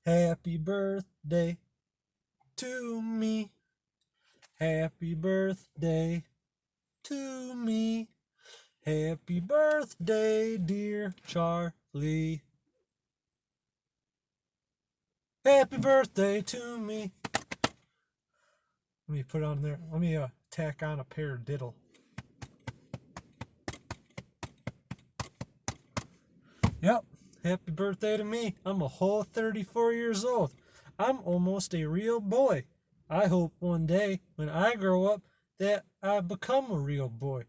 Happy birthday to me. Happy birthday to me. Happy birthday, dear Charlie. Happy birthday to me. Let me put on there. Let me tack on a paradiddle. Yep. Happy birthday to me. I'm a whole 34 years old. I'm almost a real boy. I hope one day when I grow up that I become a real boy.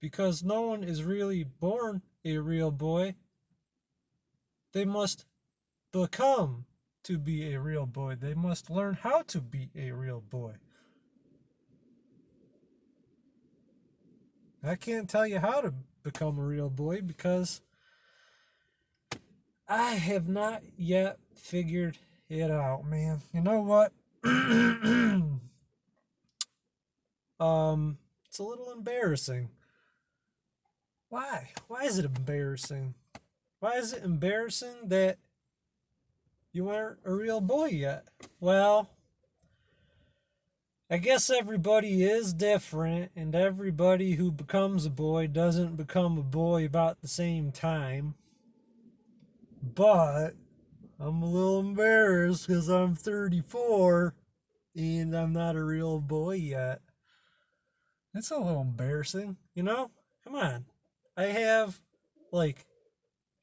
Because no one is really born a real boy. They must become to be a real boy. They must learn how to be a real boy. I can't tell you how to become a real boy because I have not yet figured it out, man. You know what? It's a little embarrassing. Why? Why is it embarrassing? Why is it embarrassing that you aren't a real boy yet? Well, I guess everybody is different, and everybody who becomes a boy doesn't become a boy about the same time. But I'm a little embarrassed because I'm 34 and I'm not a real boy yet. It's a little embarrassing, you know? Come on. I have, like,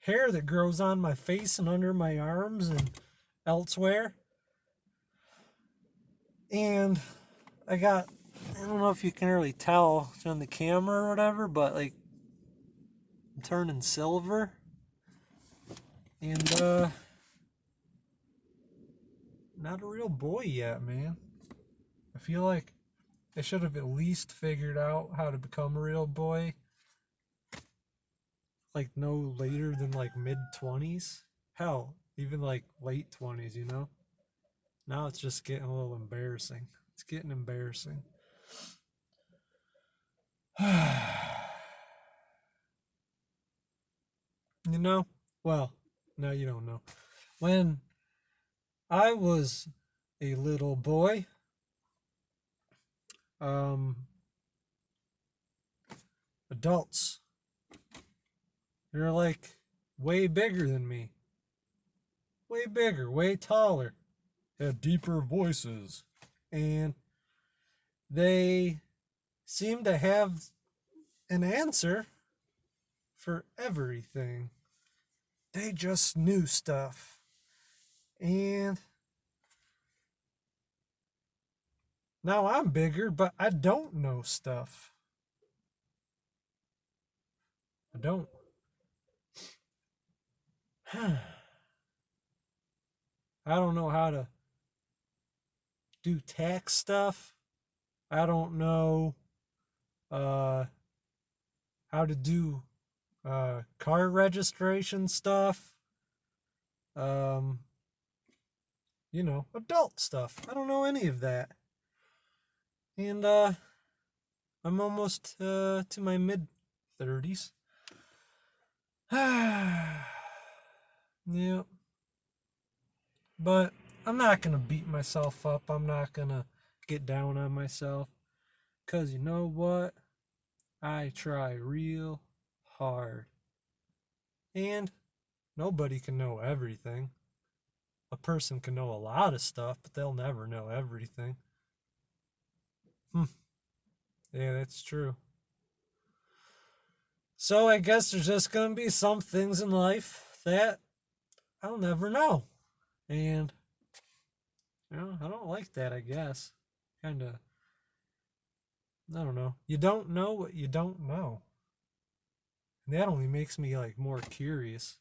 hair that grows on my face and under my arms and elsewhere. And I don't know if you can really tell on the camera or whatever, but, like, I'm turning silver. And, not a real boy yet, man. I feel like I should have at least figured out how to become a real boy like no later than like mid 20s. Hell, even like late 20s, you know? Now it's just getting a little embarrassing. It's getting embarrassing. You know? Well, no, you don't know. When I was a little boy, um, adults, they're like way bigger than me. Way bigger, way taller, had deeper voices. And they seem to have an answer for everything. They just knew stuff. And now I'm bigger, but I don't know stuff. I don't. I don't know how to do tax stuff. I don't know uh, how to do car registration stuff. Um, adult stuff. I don't know any of that. And I'm almost to my mid 30s. Yeah. But I'm not going to beat myself up. I'm not going to get down on myself. Because you know what? I try real hard. And nobody can know everything. A person can know a lot of stuff, but they'll never know everything. Yeah, that's true. So I guess there's just going to be some things in life that I'll never know. And, I don't like that, I guess. Kind of, I don't know. You don't know what you don't know. And that only makes me like more curious.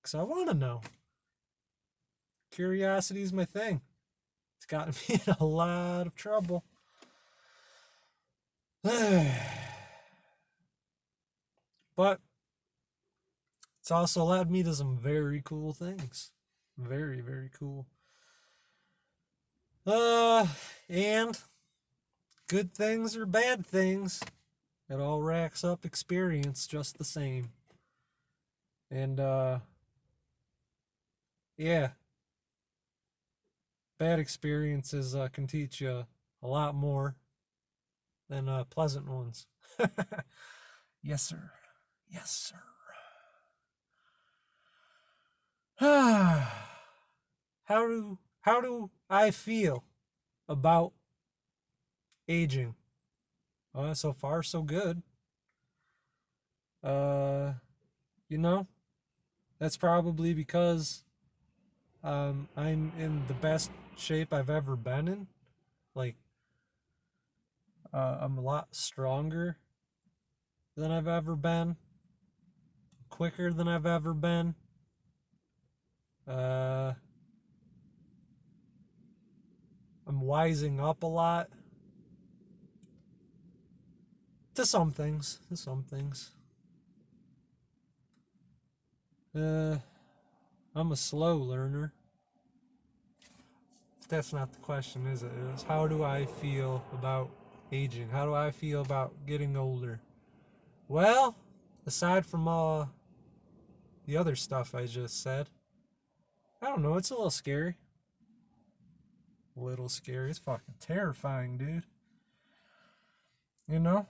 Because I want to know. Curiosity is my thing. It's gotten me in a lot of trouble. But it's also led me to some very cool things. Very, very cool. And good things or bad things, it all racks up experience just the same. And yeah, bad experiences can teach you a lot more than pleasant ones. Yes, sir. Yes, sir. How do I feel about aging? So far so good. Uh, you know, that's probably because I'm in the best shape I've ever been in. Like, I'm a lot stronger than I've ever been, quicker than I've ever been. Uh, I'm wising up a lot to some things. To some things. Uh, I'm a slow learner. That's not the question, is it? It's how do I feel about aging? How do I feel about getting older? Well, aside from all the other stuff I just said, I don't know. It's a little scary. A little scary. It's fucking terrifying, dude. You know?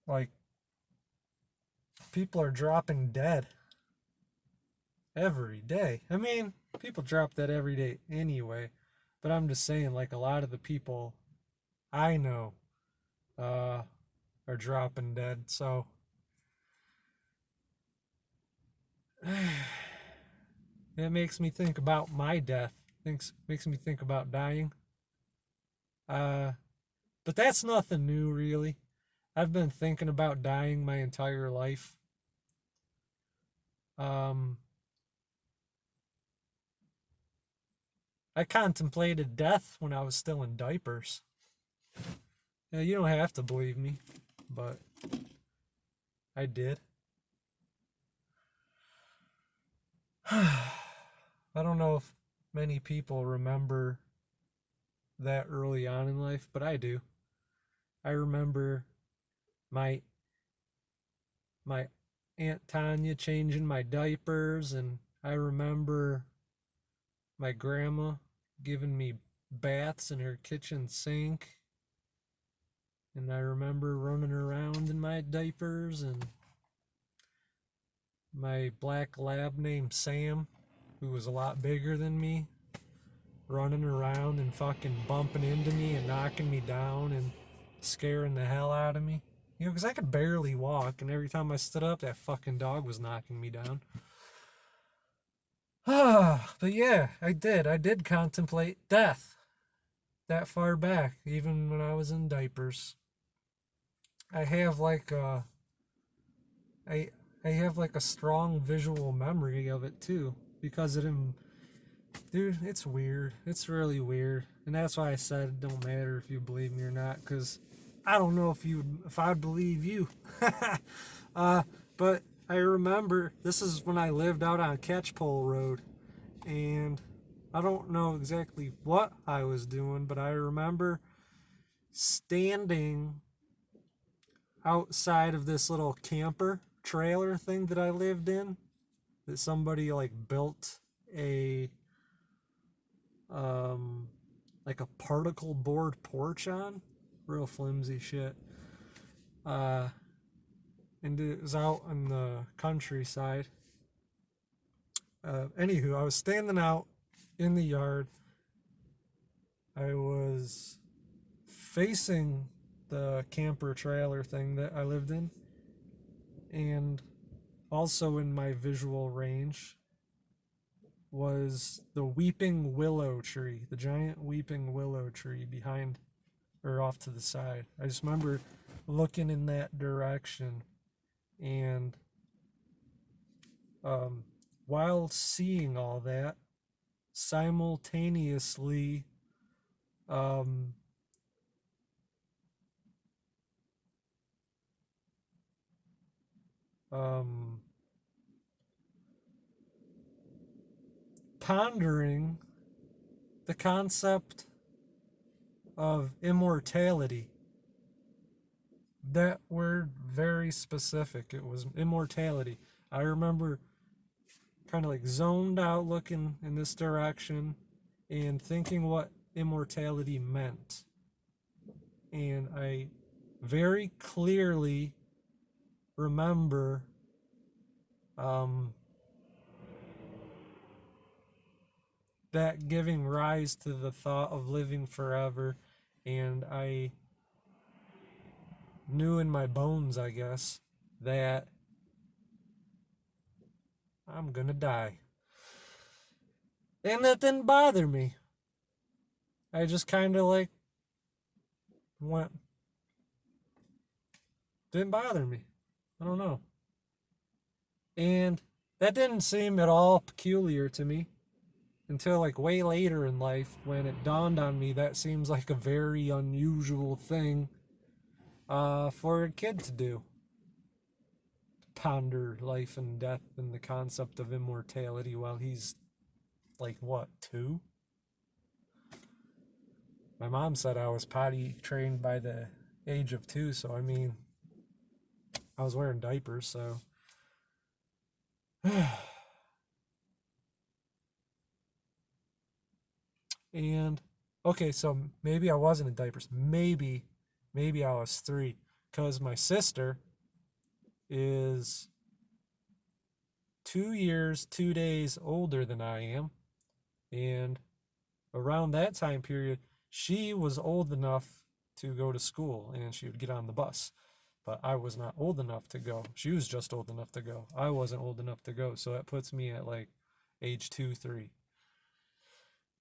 Like, people are dropping dead every day. I mean, people drop dead every day anyway. But I'm just saying, like, a lot of the people I know uh, are dropping dead. So, it makes me think about my death. Makes me think about dying. Uh, but that's nothing new, really. I've been thinking about dying my entire life. Um, I contemplated death when I was still in diapers. Yeah, you don't have to believe me, but I did. I don't know if many people remember that early on in life, but I do. I remember my my Aunt Tanya changing my diapers, and I remember my grandma giving me baths in her kitchen sink, and I remember running around in my diapers, and my black lab named Sam, who was a lot bigger than me, running around and fucking bumping into me and knocking me down and scaring the hell out of me. You know, because I could barely walk, and every time I stood up, that fucking dog was knocking me down. But yeah, I did. I did contemplate death that far back, even when I was in diapers. I have like a, I, I have like a strong visual memory of it too, because it, dude, it's weird. It's really weird, and that's why I said it don't matter if you believe me or not, because I don't know if I'd believe you. But I remember this is when I lived out on Catchpole Road, and I don't know exactly what I was doing, but I remember standing outside of this little camper trailer thing that I lived in, that somebody like built a um like a particle board porch on, real flimsy shit. uh and it was out in the countryside. Anywho, I was standing out in the yard. I was facing the camper trailer thing that I lived in, and also in my visual range was the weeping willow tree, the giant weeping willow tree behind or off to the side. I just remember looking in that direction, and um, while seeing all that, simultaneously um, um, pondering the concept of immortality. That word very specific. It was immortality. I remember kind of like zoned out looking in this direction, and thinking what immortality meant. And I very clearly remember um, that giving rise to the thought of living forever. And I knew in my bones, I guess, that I'm gonna die. And that didn't bother me. I just kind of like went, didn't bother me. I don't know. And that didn't seem at all peculiar to me until like way later in life when it dawned on me that seems like a very unusual thing for a kid to do. Ponder life and death and the concept of immortality while he's like what, 2? My mom said I was potty trained by the age of 2, so I mean, I was wearing diapers, so. And okay, so maybe I wasn't in diapers. Maybe I was 3, because my sister is 2 years, 2 days older than I am, and around that time period, she was old enough to go to school and she would get on the bus. But I was not old enough to go. She was just old enough to go. I wasn't old enough to go. So that puts me at like age 2, 3.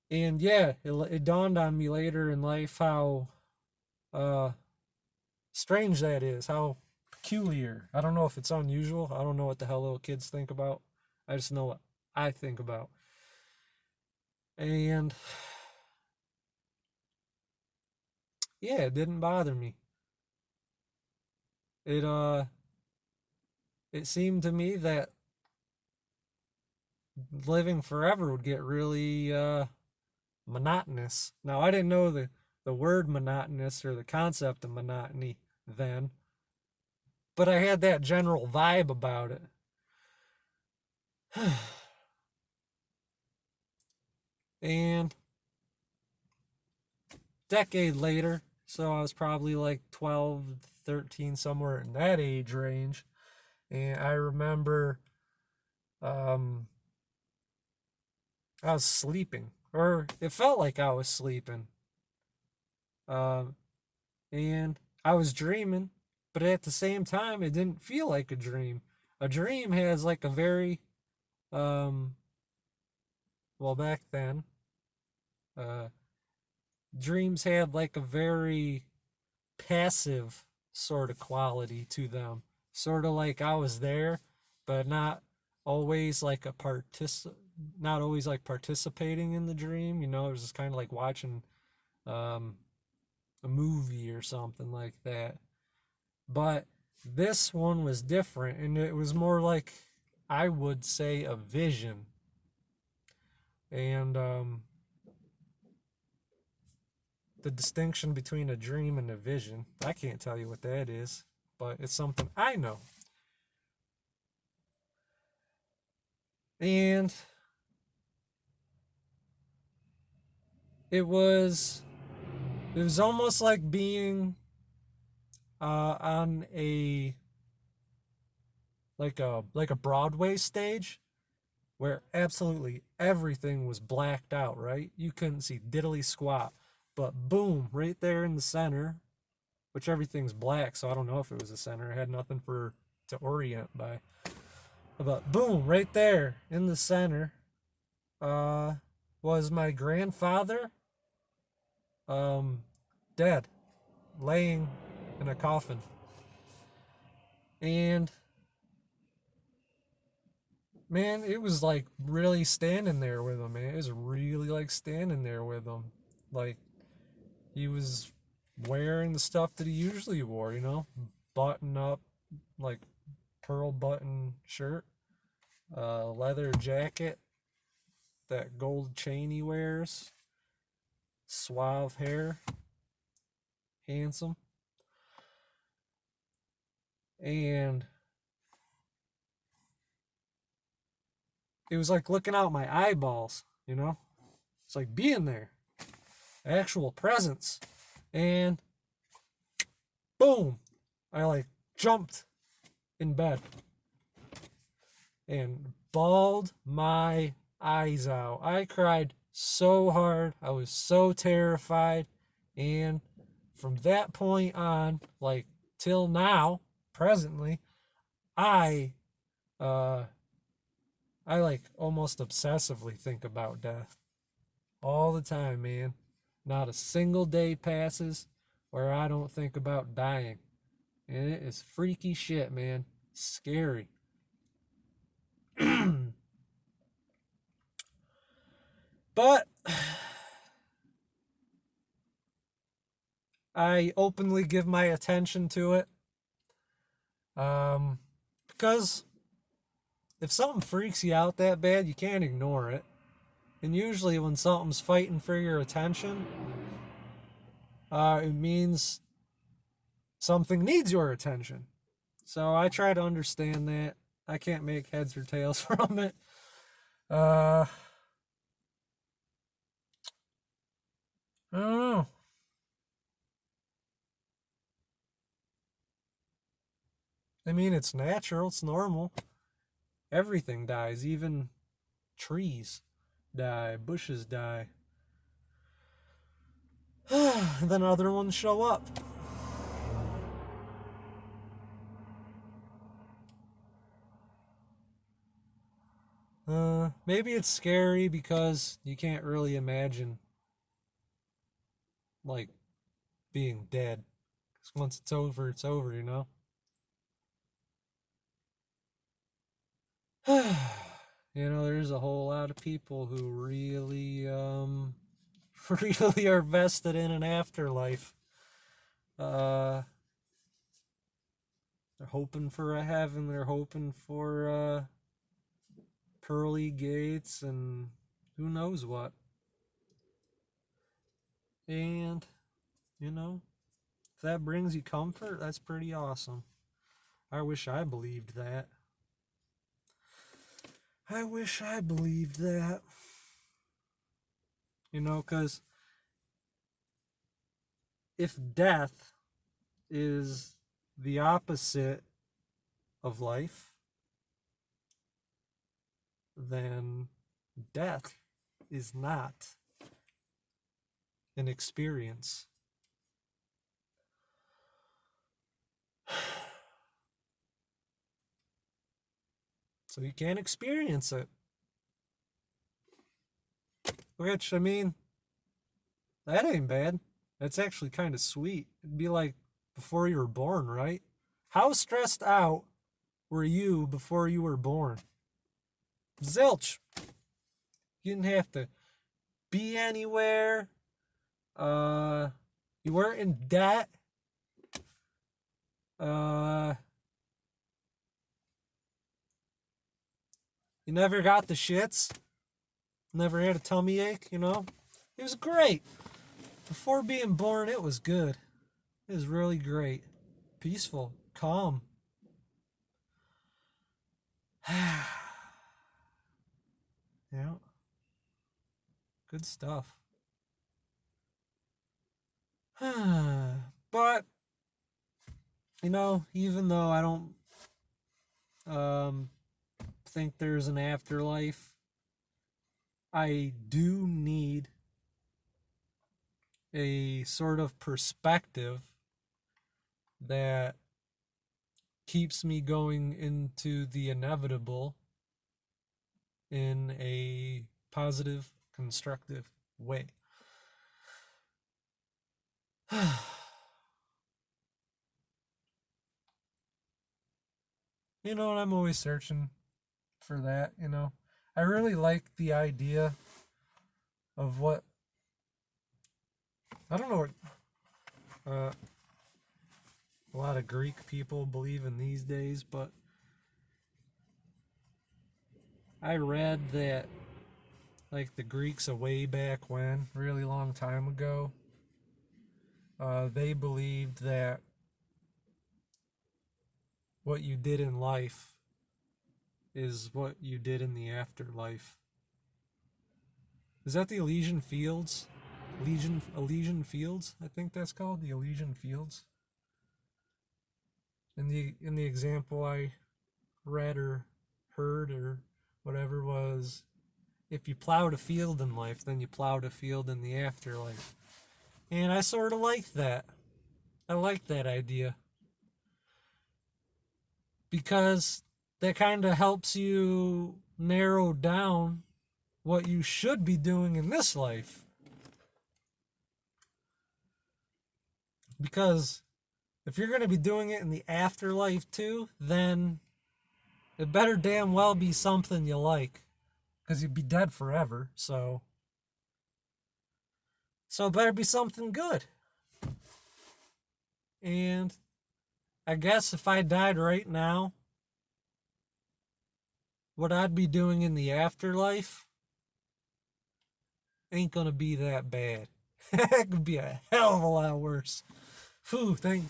And yeah, it dawned on me later in life how uh, strange that is, how peculiar. I don't know if it's unusual. I don't know what the hell little kids think about. I just know what I think about. And yeah, it didn't bother me. It it seemed to me that living forever would get really monotonous. Now I didn't know the word monotonous or the concept of monotony then, but I had that general vibe about it. And decade later, so I was probably like 12, 13, somewhere in that age range, and I remember um I was sleeping, or it felt like I was sleeping. Um, and I was dreaming, but at the same time, it didn't feel like a dream. A dream has like a very, um, well, back then, uh, dreams had like a very passive sort of quality to them. Sort of like I was there, but not always like not always like participating in the dream. You know, it was just kind of like watching um, a movie or something like that. But this one was different, and it was more like, I would say, a vision. And the distinction between a dream and a vision, I can't tell you what that is, but it's something I know. And it was it was almost like being on a like a Broadway stage where absolutely everything was blacked out, right? You couldn't see diddly squat. But boom, right there in the center, which everything's black, so I don't know if it was the center. It had nothing for to orient by. But boom, right there in the center, uh, was my grandfather, um, dead, laying in a coffin. And man, it was like really standing there with him, man. It was really like standing there with him. Like he was wearing the stuff that he usually wore, you know, button up, like pearl button shirt, leather jacket, that gold chain he wears, suave hair, handsome. And it was like looking out my eyeballs, you know? like being there, actual presence. And boom, I like jumped in bed and bawled my eyes out. I cried so hard. I was so terrified. And from that point on, like till now, presently, I I like almost obsessively think about death all the time, man. Not a single day passes where I don't think about dying. And it is freaky shit, man. Scary. But I openly give my attention to it. Because if something freaks you out that bad, you can't ignore it. And usually when something's fighting for your attention, it means something needs your attention. So I try to understand that. I can't make heads or tails from it. I don't know. I mean, it's natural, it's normal. Everything dies, even trees die, bushes die. And then other ones show up. Maybe it's scary because you can't really imagine, like, being dead. Because once it's over, you know? You know, there's a whole lot of people who really, really are vested in an afterlife. They're hoping for a heaven, they're hoping for, pearly gates and who knows what. And, you know, if that brings you comfort, that's pretty awesome. I wish I believed that. I wish I believed that. You know, because if death is the opposite of life, then death is not an experience. So you can't experience it. Which, I mean, that ain't bad. That's actually kind of sweet. It'd be like before you were born, right? How stressed out were you before you were born? Zilch. You didn't have to be anywhere. You weren't in debt. You never got the shits. Never had a tummy ache, you know? It was great. Before being born, it was good. It was really great. Peaceful. Calm. Yeah. Good stuff. But, you know, even though I don't think there's an afterlife, I do need a sort of perspective that keeps me going into the inevitable in a positive, constructive way. You know, and I'm always searching for that, you know. I really like the idea of what, I don't know what a lot of Greek people believe in these days, but I read that like the Greeks a way back when, really long time ago, they believed that what you did in life is what you did in the afterlife. Is that the Elysian Fields? Elysian Fields, I think that's called the Elysian Fields. In the example I read or heard or whatever was, if you plowed a field in life, then you plowed a field in the afterlife. And I sort of like that. I like that idea. Because that kind of helps you narrow down what you should be doing in this life. Because if you're going to be doing it in the afterlife too, then it better damn well be something you like. Because you'd be dead forever, so it better be something good. And I guess if I died right now, what I'd be doing in the afterlife ain't gonna be that bad. It could be a hell of a lot worse. Whew, thank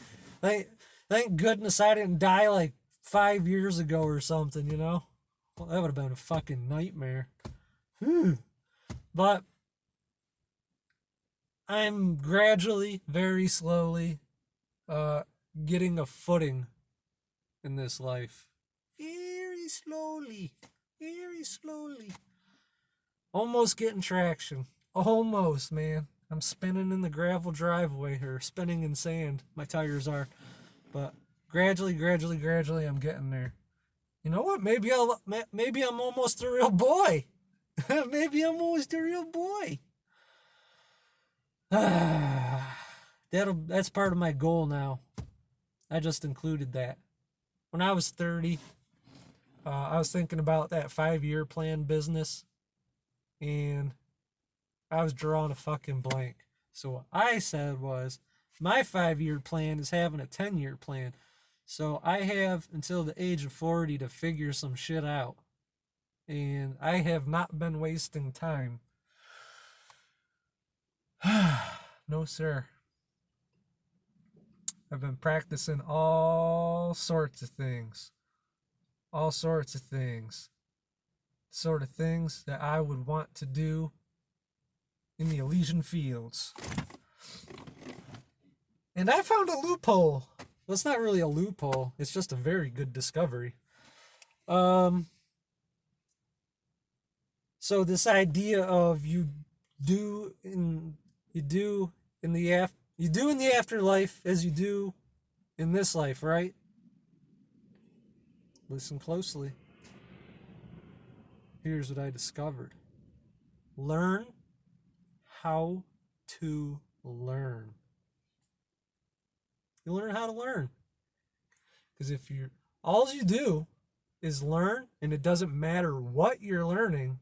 goodness I didn't die like 5 years ago or something, you know? Well, that would have been a fucking nightmare. But I'm gradually, very slowly, getting a footing in this life. Very slowly. Very slowly. Almost getting traction. Almost, man. I'm spinning in the gravel driveway, or spinning in sand. My tires are. But gradually, I'm getting there. You know what? Maybe I'm almost a real boy. Maybe I'm almost a real boy. That's part of my goal now. I just included that. When I was 30, I was thinking about that 5-year plan business, and I was drawing a fucking blank. So what I said was, my 5-year plan is having a 10-year plan. So I have until the age of 40 to figure some shit out. And I have not been wasting time. No, sir. I've been practicing all sorts of things. All sorts of things. Sort of things that I would want to do in the Elysian Fields. And I found a loophole. Well, it's not really a loophole. It's just a very good discovery. So this idea of you do in the afterlife as you do in this life, right? Listen closely. Here's what I discovered. Learn how to learn. You learn how to learn. Because if all you do is learn, and it doesn't matter what you're learning,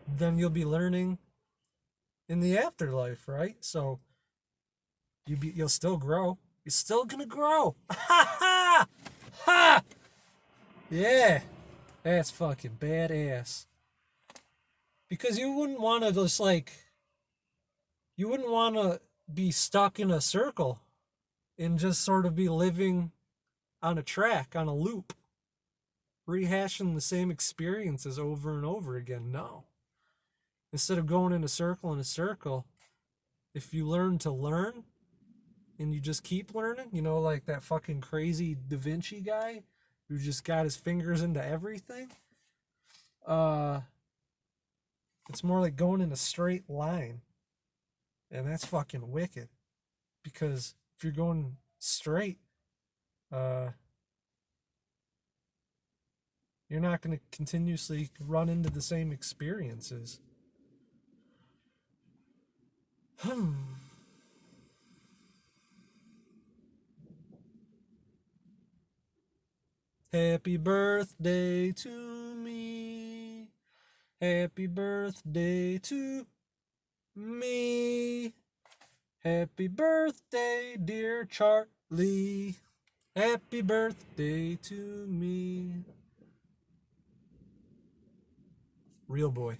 then you'll be learning in the afterlife, right? So you'll still grow. You're still gonna grow. Ha ha! Ha! Yeah, that's fucking badass. Because you wouldn't want to be stuck in a circle and just sort of be living on a track, on a loop, rehashing the same experiences over and over again. No. Instead of going in a circle, if you learn to learn and you just keep learning, you know, like that fucking crazy Da Vinci guy who just got his fingers into everything, it's more like going in a straight line. And that's fucking wicked. Because if you're going straight, you're not going to continuously run into the same experiences. Happy birthday to me. Happy birthday to me. Happy birthday, dear Charlie. Happy birthday to me. Real boy.